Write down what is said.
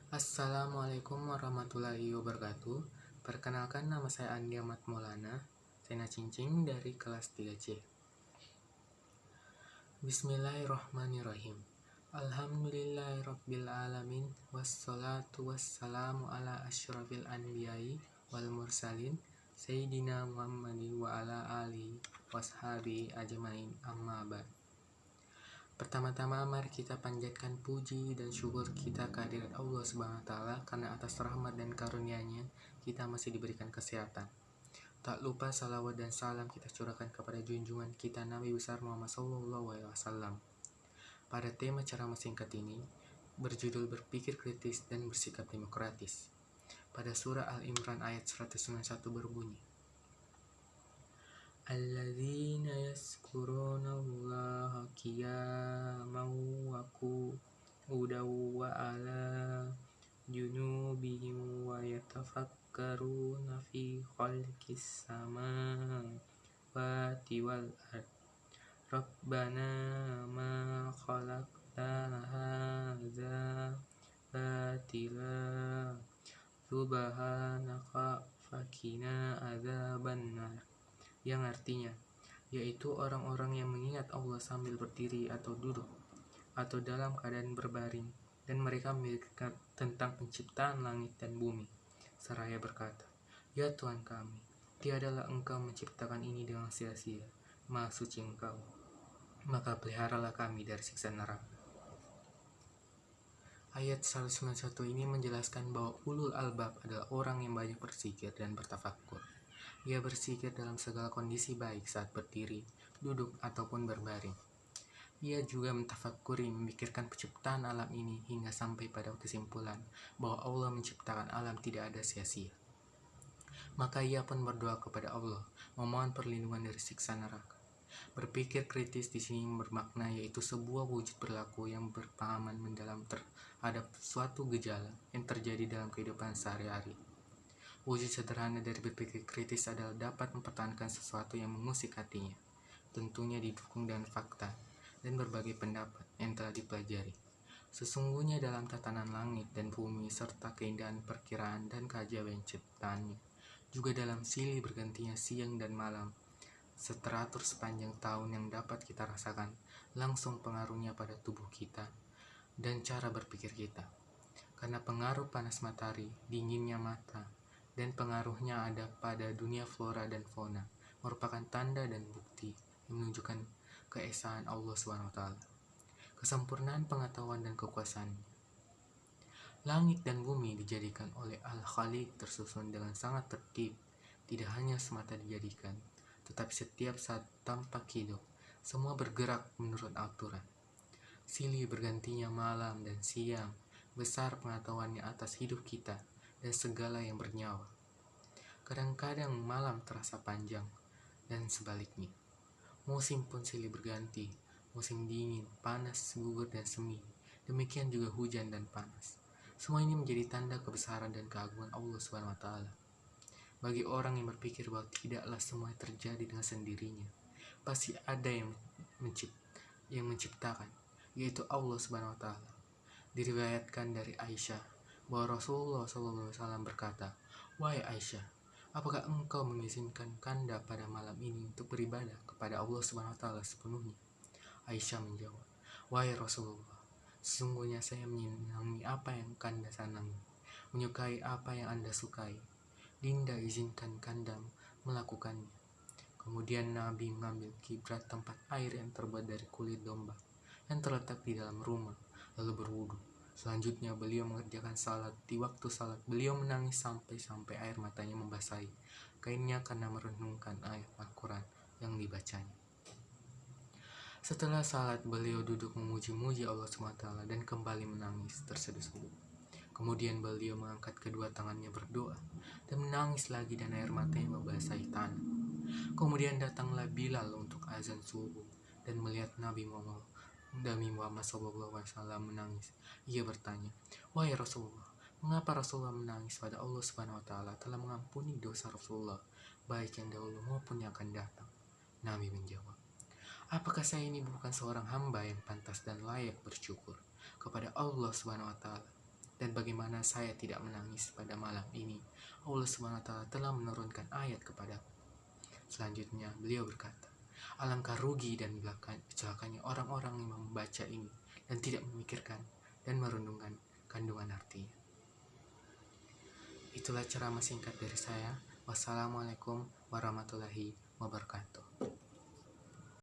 Assalamualaikum warahmatullahi wabarakatuh. Perkenalkan, nama saya Andi Ahmad Maulana, Sena Cincing dari kelas 3C. Bismillahirrahmanirrahim. Alhamdulillahirrabbilalamin. Wassalatu wassalamu ala asyrafil anbiya'i wal mursalin Sayyidina Muhammadin wa ala alihi washabihi ajmain, amma ba'd. Pertama-tama mari kita panjatkan puji dan syukur kita kehadirat Allah Subhanahu wa taala karena atas rahmat dan karunia-Nya kita masih diberikan kesehatan. Tak lupa salawat dan salam kita curahkan kepada junjungan kita Nabi besar Muhammad SAW. Pada tema ceramah singkat ini berjudul berpikir kritis dan bersikap demokratis. Pada surah Al-Imran ayat 191 berbunyi, Alladzina yazkurunallaha qiyaman wa qu'udan wa ala junubihim wa yatafakkaruna fi khalqis samawati wal ard. Rabbana ma khalaqta hadza batila subhanaka faqina adzabannar. Yang artinya, yaitu orang-orang yang mengingat Allah sambil berdiri atau duduk, atau dalam keadaan berbaring, dan mereka memikirkan tentang penciptaan langit dan bumi, seraya berkata, Ya Tuhan kami, tiadalah Engkau menciptakan ini dengan sia-sia, Maha Suci Engkau, maka peliharalah kami dari siksa neraka. Ayat 191 ini menjelaskan bahwa ulul albab adalah orang yang banyak bersikir dan bertafakkur. Ia bersikir dalam segala kondisi baik saat berdiri, duduk, ataupun berbaring. Ia juga mentafakuri, memikirkan penciptaan alam ini hingga sampai pada kesimpulan bahwa Allah menciptakan alam tidak ada sia-sia. Maka ia pun berdoa kepada Allah, memohon perlindungan dari siksa neraka. Berpikir kritis di sini bermakna yaitu sebuah wujud perilaku yang berpemahaman mendalam terhadap suatu gejala yang terjadi dalam kehidupan sehari-hari. Wujud sederhana dari berpikir kritis adalah dapat mempertahankan sesuatu yang mengusik hatinya, tentunya didukung dengan fakta dan berbagai pendapat yang telah dipelajari. Sesungguhnya dalam tatanan langit dan bumi serta keindahan perkiraan dan keajaiban ciptaannya, juga dalam silih bergantinya siang dan malam, seteratur sepanjang tahun yang dapat kita rasakan, langsung pengaruhnya pada tubuh kita dan cara berpikir kita. Karena pengaruh panas matahari, dinginnya mata, dan pengaruhnya ada pada dunia flora dan fauna, merupakan tanda dan bukti yang menunjukkan keesaan Allah SWT, kesempurnaan pengetahuan dan kekuasaannya. Langit dan bumi dijadikan oleh Al-Khaliq tersusun dengan sangat tertib, tidak hanya semata dijadikan, tetapi setiap saat tanpa hidup, semua bergerak menurut aturan. Silih bergantinya malam dan siang, besar pengetahuannya atas hidup kita dan segala yang bernyawa. Kadang-kadang malam terasa panjang, dan sebaliknya. Musim pun silih berganti, musim dingin, panas, gugur, dan semi. Demikian juga hujan dan panas. Semua ini menjadi tanda kebesaran dan keagungan Allah SWT. Bagi orang yang berpikir bahwa tidaklah semua terjadi dengan sendirinya, pasti ada yang menciptakan, yaitu Allah SWT. Diriwayatkan dari Aisyah bahwa Rasulullah SAW berkata, Wahai Aisyah, apakah engkau mengizinkan Kanda pada malam ini untuk beribadah kepada Allah SWT sepenuhnya? Aisyah menjawab, Wahai Rasulullah, sesungguhnya saya menyenangi apa yang Kanda senangi, menyukai apa yang Anda sukai. Dinda izinkan Kanda melakukannya. Kemudian Nabi mengambil kibrat tempat air yang terbuat dari kulit domba yang terletak di dalam rumah, lalu berwudu. Selanjutnya beliau mengerjakan salat. Di waktu salat beliau menangis sampai air matanya membasahi kainnya karena merenungkan ayat Al-Quran yang dibacanya. Setelah salat beliau duduk memuji-muji Allah SWT dan kembali menangis terseduh-seduh. Kemudian beliau mengangkat kedua tangannya berdoa dan menangis lagi dan air matanya membasahi tanah. Kemudian datanglah Bilal untuk azan subuh dan melihat Nabi Muhammad SAW menangis. Ia bertanya, Wahai Rasulullah, mengapa Rasulullah menangis pada Allah SWT telah mengampuni dosa Rasulullah, baik yang dahulu maupun yang akan datang? Nabi menjawab, apakah saya ini bukan seorang hamba yang pantas dan layak bersyukur kepada Allah SWT? Dan bagaimana saya tidak menangis pada malam ini? Allah SWT telah menurunkan ayat kepadaku. Selanjutnya beliau berkata, alangkah rugi dan celakanya orang-orang yang membaca ini dan tidak memikirkan dan merundungkan kandungan artinya. Itulah ceramah singkat dari saya. Wassalamualaikum warahmatullahi wabarakatuh.